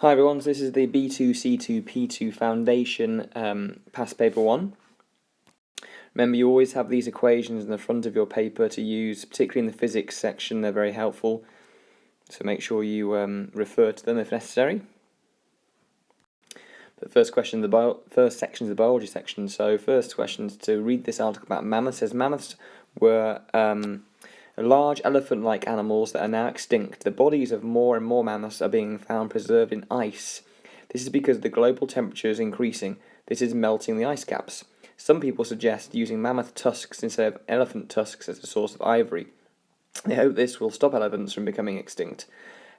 Hi everyone, so this is the B2C2P2 Foundation past paper 1. Remember, you always have these equations in the front of your paper to use, particularly in the physics section. They're very helpful, so make sure you refer to them if necessary. But first section is the biology section. So first question is to read this article about mammoths. It says mammoths were large elephant-like animals that are now extinct. The bodies of more and more mammoths are being found preserved in ice. This is because the global temperature is increasing. This is melting the ice caps. Some people suggest using mammoth tusks instead of elephant tusks as a source of ivory. They hope this will stop elephants from becoming extinct.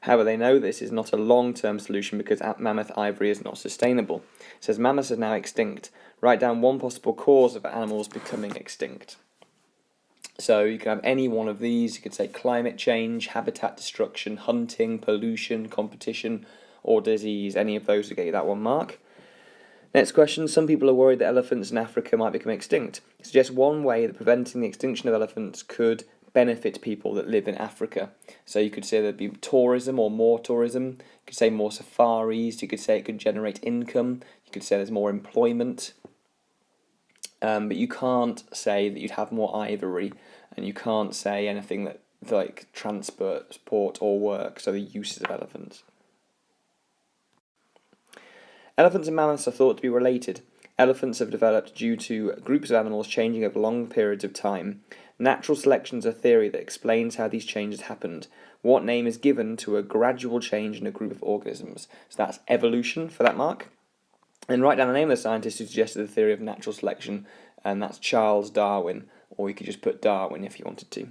However, they know this is not a long-term solution because mammoth ivory is not sustainable. It says mammoths are now extinct. Write down one possible cause of animals becoming extinct. So you can have any one of these. You could say climate change, habitat destruction, hunting, pollution, competition, or disease. Any of those will get you that 1 mark. Next question. Some people are worried that elephants in Africa might become extinct. Suggest one way that preventing the extinction of elephants could benefit people that live in Africa. So you could say there'd be tourism or more tourism. You could say more safaris. You could say it could generate income. You could say there's more employment. But you can't say that you'd have more ivory, and you can't say anything that like transport or work, so the uses of elephants. Elephants and mammoths are thought to be related. Elephants have developed due to groups of animals changing over long periods of time. Natural selection is a theory that explains how these changes happened. What name is given to a gradual change in a group of organisms? So that's evolution for that mark. And write down the name of the scientist who suggested the theory of natural selection, and that's Charles Darwin, or you could just put Darwin if you wanted to.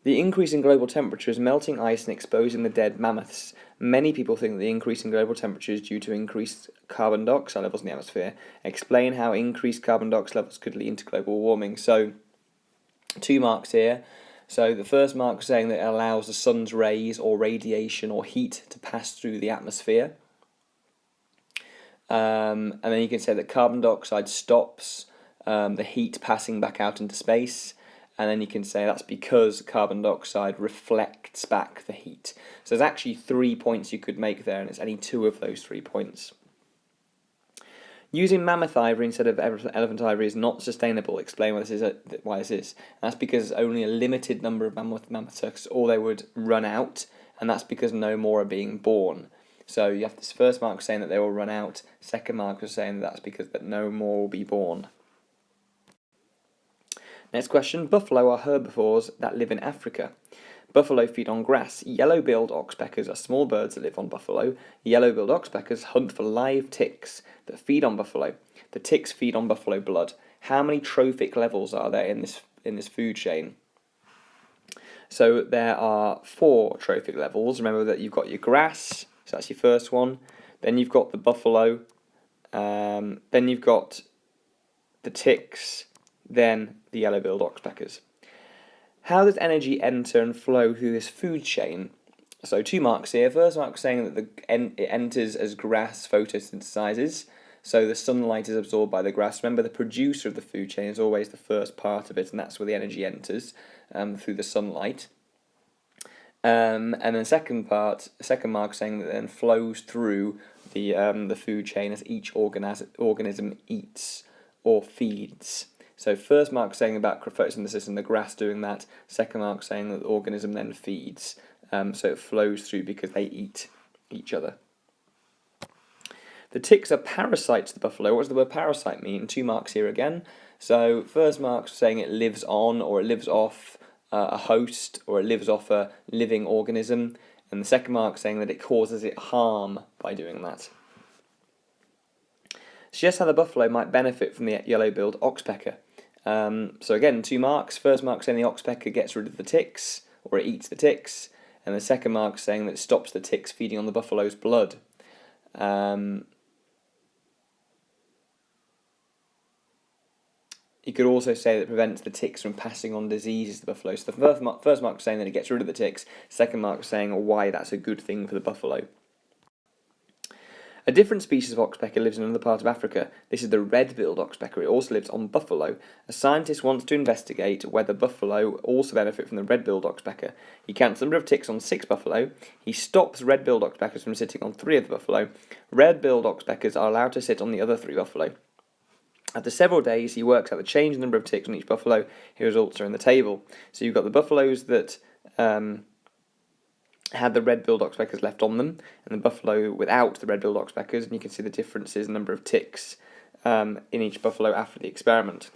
The increase in global temperature is melting ice and exposing the dead mammoths. Many people think that the increase in global temperature is due to increased carbon dioxide levels in the atmosphere. Explain how increased carbon dioxide levels could lead to global warming. So, 2 marks here. So the first mark is saying that it allows the sun's rays or radiation or heat to pass through the atmosphere. And then you can say that carbon dioxide stops the heat passing back out into space, and then you can say that's because carbon dioxide reflects back the heat. So there's actually 3 points you could make there, and it's any 2 of those 3 points. Using mammoth ivory instead of elephant ivory is not sustainable. Explain why this is. And that's because only a limited number of mammoth tusks, or they would run out, and that's because no more are being born. So you have this first mark saying that they will run out. Second mark was saying that's because that no more will be born. Next question. Buffalo are herbivores that live in Africa. Buffalo feed on grass. Yellow-billed oxpeckers are small birds that live on buffalo. Yellow-billed oxpeckers hunt for live ticks that feed on buffalo. The ticks feed on buffalo blood. How many trophic levels are there in this food chain? So there are 4 trophic levels. Remember that you've got your grass. So that's your first one. Then you've got the buffalo. Then you've got the ticks. Then the yellow-billed oxpeckers. How does energy enter and flow through this food chain? So 2 marks here. First mark saying that it enters as grass photosynthesizes. So the sunlight is absorbed by the grass. Remember, the producer of the food chain is always the first part of it, and that's where the energy enters through the sunlight. And then second mark saying that then flows through the food chain as each organism eats or feeds. So first mark saying about photosynthesis and the grass doing that. Second mark saying that the organism then feeds. So it flows through because they eat each other. The ticks are parasites to the buffalo. What does the word parasite mean? 2 marks here again. So first mark saying it lives on or it lives off a host, or it lives off a living organism, and the second mark saying that it causes it harm by doing that. Suggest how the buffalo might benefit from the yellow-billed oxpecker. So again, 2 marks. First mark saying the oxpecker gets rid of the ticks, or it eats the ticks, and the second mark saying that it stops the ticks feeding on the buffalo's blood. You could also say that it prevents the ticks from passing on diseases to the buffalo. So the first mark is saying that it gets rid of the ticks. Second mark is saying why that's a good thing for the buffalo. A different species of oxpecker lives in another part of Africa. This is the red-billed oxpecker. It also lives on buffalo. A scientist wants to investigate whether buffalo also benefit from the red-billed oxpecker. He counts the number of ticks on 6 buffalo. He stops red-billed oxpeckers from sitting on 3 of the buffalo. Red-billed oxpeckers are allowed to sit on the other 3 buffalo. After several days, he works out the change in the number of ticks on each buffalo. His results are in the table. So you've got the buffaloes that had the red-billed oxpeckers left on them, and the buffalo without the red-billed oxpeckers, and you can see the differences in number of ticks in each buffalo after the experiment.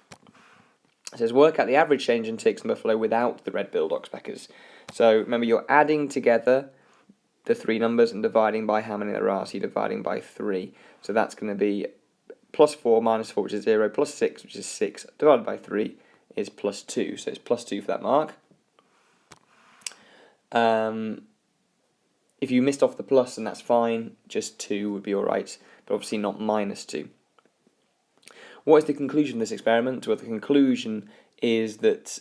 It says work out the average change in ticks in buffalo without the red-billed oxpeckers. So remember, you're adding together the 3 numbers and dividing by how many there are, so you're dividing by 3. So that's going to be plus 4 minus 4, which is 0, plus 6, which is 6, divided by 3 is plus 2. So it's plus 2 for that mark. If you missed off the plus, then that's fine, just 2 would be alright, but obviously not minus 2. What is the conclusion of this experiment? Well, the conclusion is that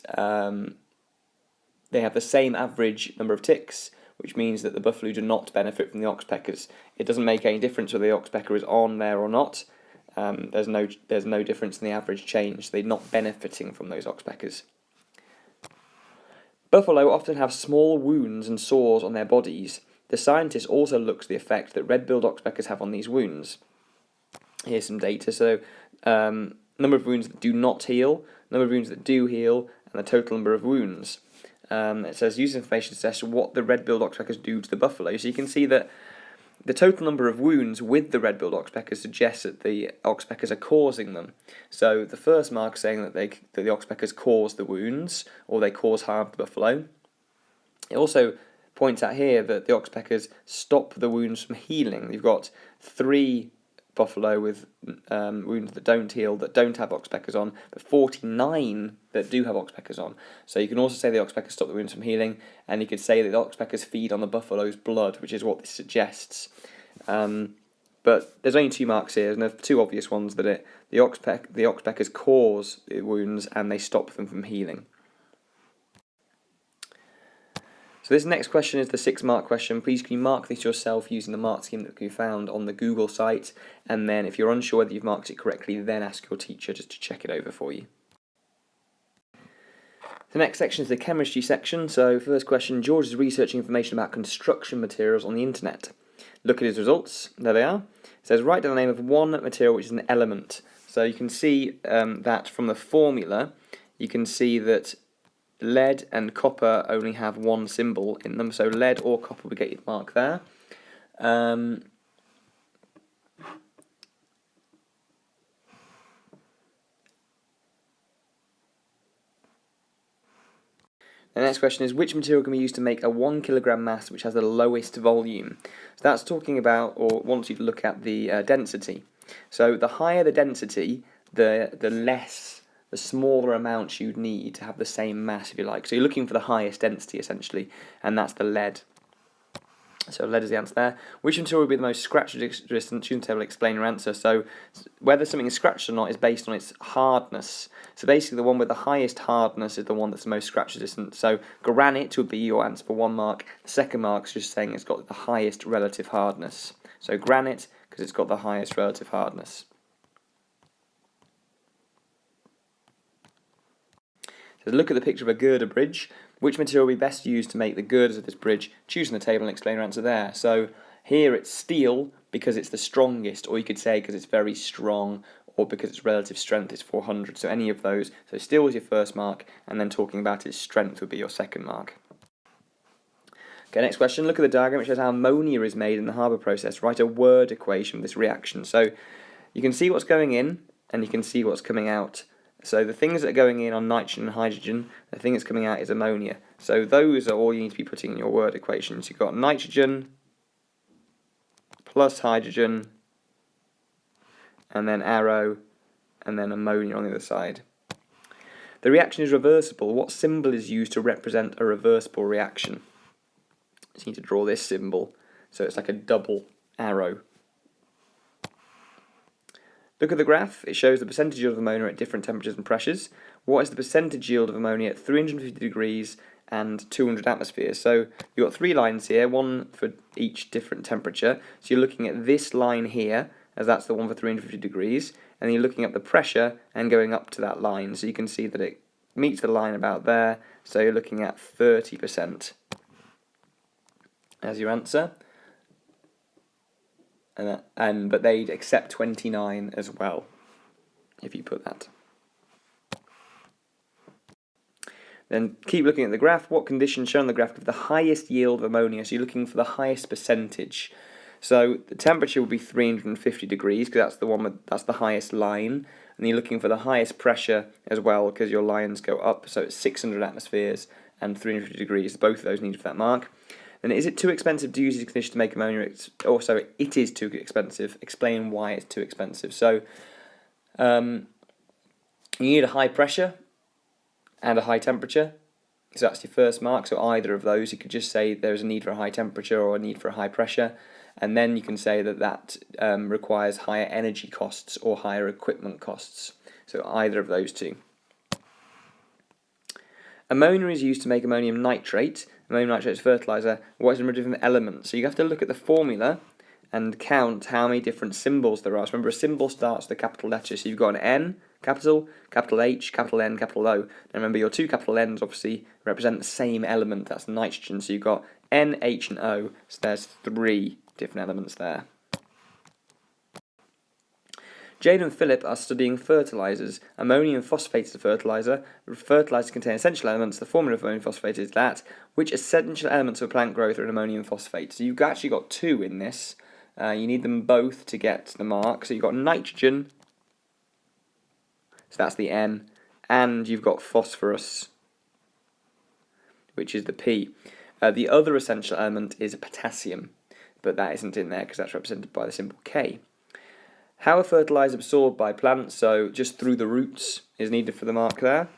they have the same average number of ticks, which means that the buffalo do not benefit from the oxpeckers. It doesn't make any difference whether the oxpecker is on there or not. There's no difference in the average change. They're not benefiting from those oxpeckers. Buffalo often have small wounds and sores on their bodies. The scientist also looks at the effect that red-billed oxpeckers have on these wounds. Here's some data. So, number of wounds that do not heal, number of wounds that do heal, and the total number of wounds. It says use information to assess what the red-billed oxpeckers do to the buffalo. So you can see that the total number of wounds with the red-billed oxpeckers suggests that the oxpeckers are causing them. So the first mark is saying that the oxpeckers cause the wounds, or they cause harm to the buffalo. It also points out here that the oxpeckers stop the wounds from healing. You've got 3 buffalo with wounds that don't heal, that don't have oxpeckers on, but 49 that do have oxpeckers on. So you can also say the oxpeckers stop the wounds from healing, and you could say that the oxpeckers feed on the buffalo's blood, which is what this suggests. But there's only 2 marks here, and there's 2 obvious ones that the oxpeckers cause the wounds and they stop them from healing. So this next question is the 6-mark question. Please can you mark this yourself using the mark scheme that can be found on the Google site, and then if you're unsure whether you've marked it correctly, then ask your teacher just to check it over for you. The next section is the chemistry section. So first question, George is researching information about construction materials on the internet. Look at his results. There they are. It says write down the name of one material which is an element. So you can see that from the formula, you can see that lead and copper only have 1 symbol in them, so lead or copper would get your mark there. The next question is which material can be used to make a 1 kilogram mass which has the lowest volume? So that's talking about, or wants you to look at the density. So the higher the density, the smaller amounts you'd need to have the same mass, if you like. So you're looking for the highest density, essentially, and that's the lead. So lead is the answer there. Which material would be the most scratch resistant? Choose the table, explain your answer. So whether something is scratched or not is based on its hardness. So basically the one with the highest hardness is the one that's the most scratch resistant. So granite would be your answer for 1 mark. The second mark is just saying it's got the highest relative hardness. So granite, because it's got the highest relative hardness. So look at the picture of a girder bridge. Which material will be best used to make the girders of this bridge? Choose from the table and explain your answer there. So here it's steel because it's the strongest, or you could say because it's very strong, or because its relative strength is 400. So any of those. So steel is your first mark, and then talking about its strength would be your second mark. Okay, next question. Look at the diagram. It shows how ammonia is made in the Haber process. Write a word equation for this reaction. So you can see what's going in, and you can see what's coming out. So the things that are going in are nitrogen and hydrogen. The thing that's coming out is ammonia. So those are all you need to be putting in your word equations. You've got nitrogen plus hydrogen, and then arrow, and then ammonia on the other side. The reaction is reversible. What symbol is used to represent a reversible reaction? So you need to draw this symbol. So it's like a double arrow. Look at the graph. It shows the percentage yield of ammonia at different temperatures and pressures. What is the percentage yield of ammonia at 350 degrees and 200 atmospheres. So you've got 3 lines here, one for each different temperature. So you're looking at this line here, as that's the one for 350 degrees, and you're looking at the pressure and going up to that line. So you can see that it meets the line about there, so you're looking at 30% as your answer. But they'd accept 29 as well, if you put that. Then keep looking at the graph. What conditions shown on the graph give the highest yield of ammonia? So you're looking for the highest percentage. So the temperature will be 350 degrees, because that's the highest line. And you're looking for the highest pressure as well, because your lines go up. So it's 600 atmospheres and 350 degrees. Both of those needed for that mark. Then is it too expensive to use these conditions to make ammonia? It is too expensive. Explain why it's too expensive. So you need a high pressure and a high temperature. So that's your first mark. So either of those, you could just say there's a need for a high temperature or a need for a high pressure. And then you can say that requires higher energy costs or higher equipment costs. So either of those two. Ammonia is used to make ammonium nitrate. Ammonium nitrate is fertilizer. What is the number of different elements? So you have to look at the formula and count how many different symbols there are. So remember, a symbol starts with a capital letter. So you've got an N, capital, capital H, capital N, capital O. And remember, your two capital N's obviously represent the same element. That's nitrogen. So you've got N, H, and O. So there's 3 different elements there. Jane and Philip are studying fertilizers. Ammonium phosphate is a fertilizer. Fertilizers contain essential elements. The formula of ammonium phosphate is that. Which essential elements of plant growth are in ammonium phosphate? So you've actually got 2 in this. You need them both to get the mark. So you've got nitrogen, so that's the N, and you've got phosphorus, which is the P. The other essential element is potassium, but that isn't in there because that's represented by the symbol K. How are fertilizers absorbed by plants? So just through the roots is needed for the mark there.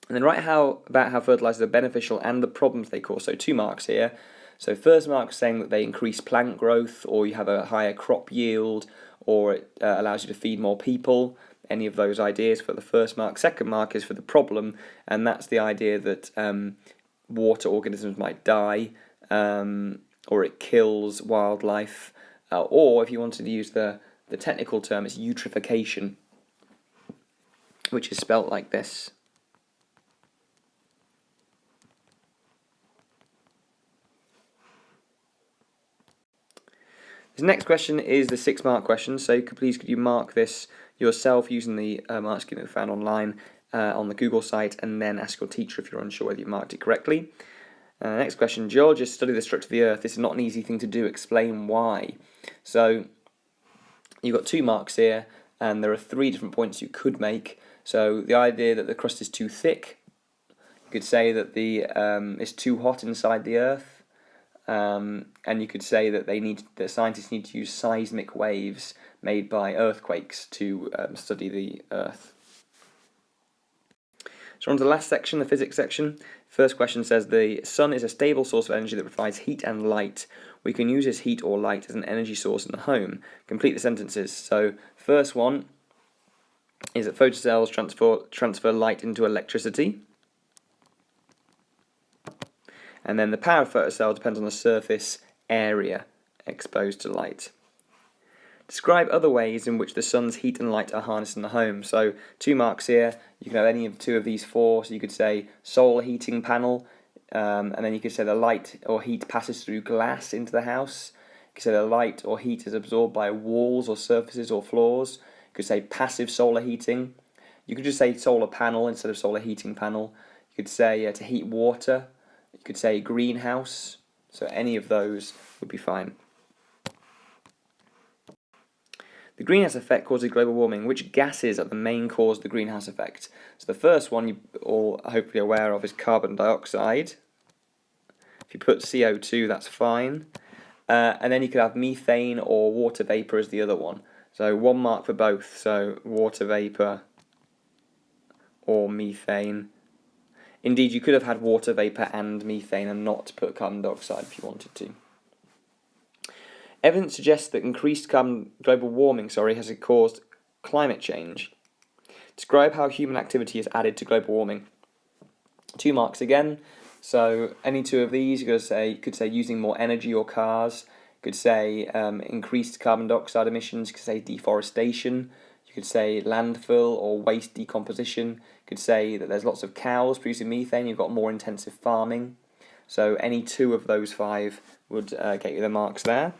And then write about how fertilizers are beneficial and the problems they cause. So 2 marks here. So first mark is saying that they increase plant growth, or you have a higher crop yield, or it allows you to feed more people. Any of those ideas for the first mark. Second mark is for the problem, and that's the idea that water organisms might die, or it kills wildlife, or if you wanted to use the technical term, it's eutrophication, which is spelt like this. This next question is the 6-mark question, so could you mark this yourself using the mark scheme that we found online on the Google site, and then ask your teacher if you're unsure whether you marked it correctly. Next question, geologists study the structure of the Earth. This is not an easy thing to do. Explain why. So you've got 2 marks here, and there are 3 different points you could make. So the idea that the crust is too thick, you could say that it's too hot inside the Earth. And you could say that scientists need to use seismic waves made by earthquakes to study the Earth. So on to the last section, the physics section. First question says the sun is a stable source of energy that provides heat and light. We can use this heat or light as an energy source in the home. Complete the sentences. So first one is that photocells transfer light into electricity. And then the power of a photocell depends on the surface area exposed to light. Describe other ways in which the sun's heat and light are harnessed in the home. So 2 marks here. You can have any of 2 of these 4. So you could say solar heating panel, and then you could say the light or heat passes through glass into the house. You could say the light or heat is absorbed by walls or surfaces or floors. You could say passive solar heating. You could just say solar panel instead of solar heating panel. You could say to heat water. You could say greenhouse, so any of those would be fine. The greenhouse effect causes global warming. Which gases are the main cause of the greenhouse effect? So the first one you all are hopefully aware of is carbon dioxide. If you put CO2, that's fine. And then you could have methane or water vapour as the other one. So 1 mark for both, so water vapour or methane. Indeed, you could have had water vapour and methane and not put carbon dioxide if you wanted to. Evidence suggests that increased global warming has caused climate change. Describe how human activity has added to global warming. 2 marks again. So any two of these, you could say using more energy or cars. You could say increased carbon dioxide emissions. You could say deforestation. You could say landfill or waste decomposition. You could say that there's lots of cows producing methane. You've got more intensive farming. So any two of those five would get you the marks there.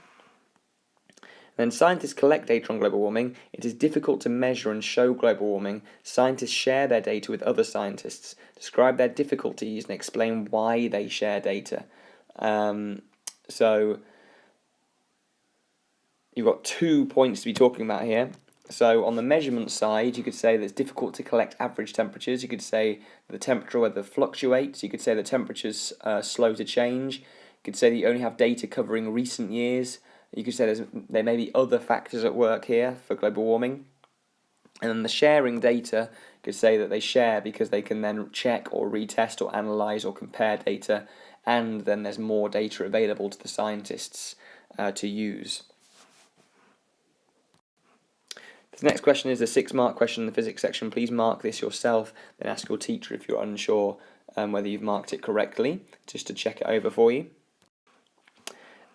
Then scientists collect data on global warming. It is difficult to measure and show global warming. Scientists share their data with other scientists, describe their difficulties, and explain why they share data. So you've got 2 points to be talking about here. So on the measurement side, you could say that it's difficult to collect average temperatures. You could say the temperature weather fluctuates. You could say the temperatures are slow to change. You could say that you only have data covering recent years. You could say there may be other factors at work here for global warming. And then the sharing data, you could say that they share because they can then check or retest or analyse or compare data, and then there's more data available to the scientists to use. The next question is a 6-mark question in the physics section. Please mark this yourself, then ask your teacher if you're unsure whether you've marked it correctly, just to check it over for you.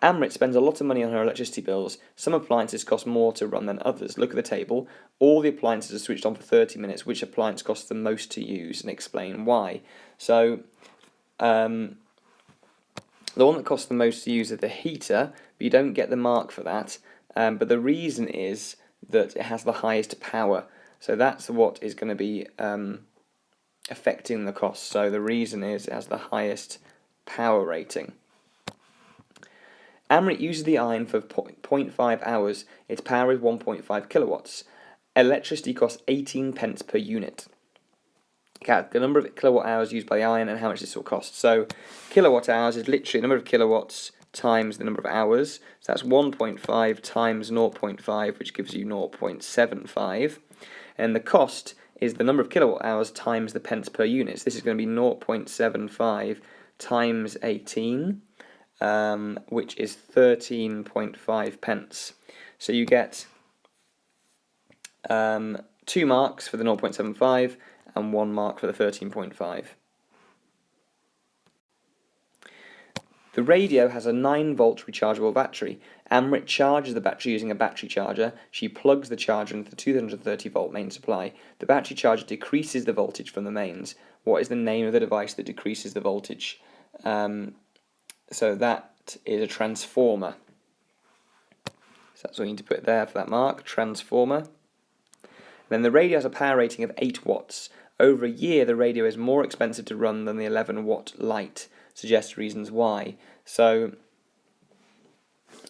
Amrit spends a lot of money on her electricity bills. Some appliances cost more to run than others. Look at the table. All the appliances are switched on for 30 minutes. Which appliance costs the most to use, and explain why. So, the one that costs the most to use is the heater, but you don't get the mark for that. But the reason is that it has the highest power. So that's what is going to be affecting the cost. So the reason is it has the highest power rating. Amrit uses the iron for 0.5 hours. Its power is 1.5 kilowatts. Electricity costs 18 pence per unit. Count the number of kilowatt hours used by the iron and how much this will cost. So kilowatt hours is literally the number of kilowatts times the number of hours. So that's 1.5 times 0.5, which gives you 0.75. And the cost is the number of kilowatt hours times the pence per unit. So this is going to be 0.75 times 18. Which is 13.5 pence. So you get 2 marks for the 0.75 and 1 mark for the 13.5. The radio has a 9-volt rechargeable battery. Amrit charges the battery using a battery charger. She plugs the charger into the 230-volt main supply. The battery charger decreases the voltage from the mains. What is the name of the device that decreases the voltage? So that is a transformer. So that's what you need to put there for that mark, transformer. Then the radio has a power rating of 8 watts. Over a year, the radio is more expensive to run than the 11-watt light. Suggest reasons why. So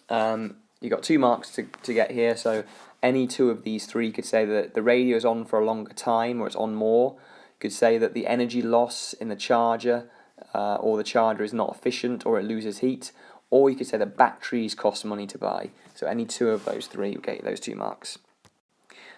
you've got 2 marks to get here. So any two of these three could say that the radio is on for a longer time or it's on more. You could say that the energy loss in the charger or the charger is not efficient or it loses heat, or you could say that batteries cost money to buy. So any two of those three will get you those 2 marks.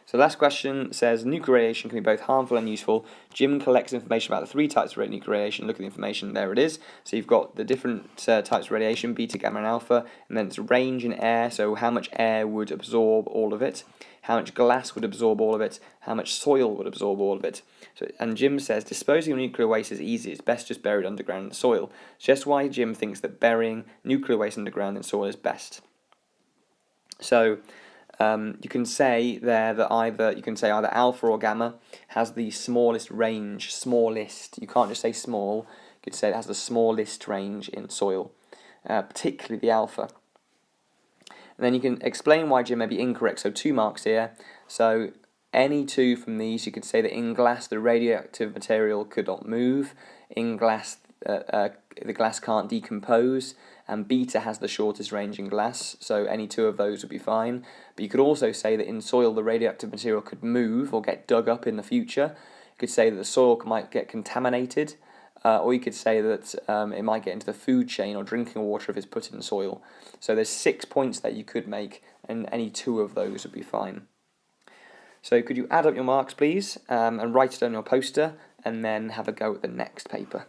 So the last question says, nuclear radiation can be both harmful and useful. Jim collects information about the 3 types of nuclear radiation. Look at the information, there it is. So you've got the different types of radiation, beta, gamma and alpha, and then its range in air, so how much air would absorb all of it, how much glass would absorb all of it, how much soil would absorb all of it. So, and Jim says, disposing of nuclear waste is easy, it's best just buried underground in the soil. Just why Jim thinks that burying nuclear waste underground in soil is best. So you can say there that either alpha or gamma has the smallest range, smallest. You can't just say small. You could say it has the smallest range in soil, particularly the alpha. And then you can explain why Jim may be incorrect. So 2 marks here. So any 2 from these, you could say that in glass the radioactive material could not move. In glass, the glass can't decompose. And beta has the shortest range in glass, so any 2 of those would be fine. But you could also say that in soil the radioactive material could move or get dug up in the future. You could say that the soil might get contaminated, or you could say that it might get into the food chain or drinking water if it's put in soil. So there's 6 points that you could make, and any 2 of those would be fine. So could you add up your marks, please, and write it on your poster, and then have a go at the next paper.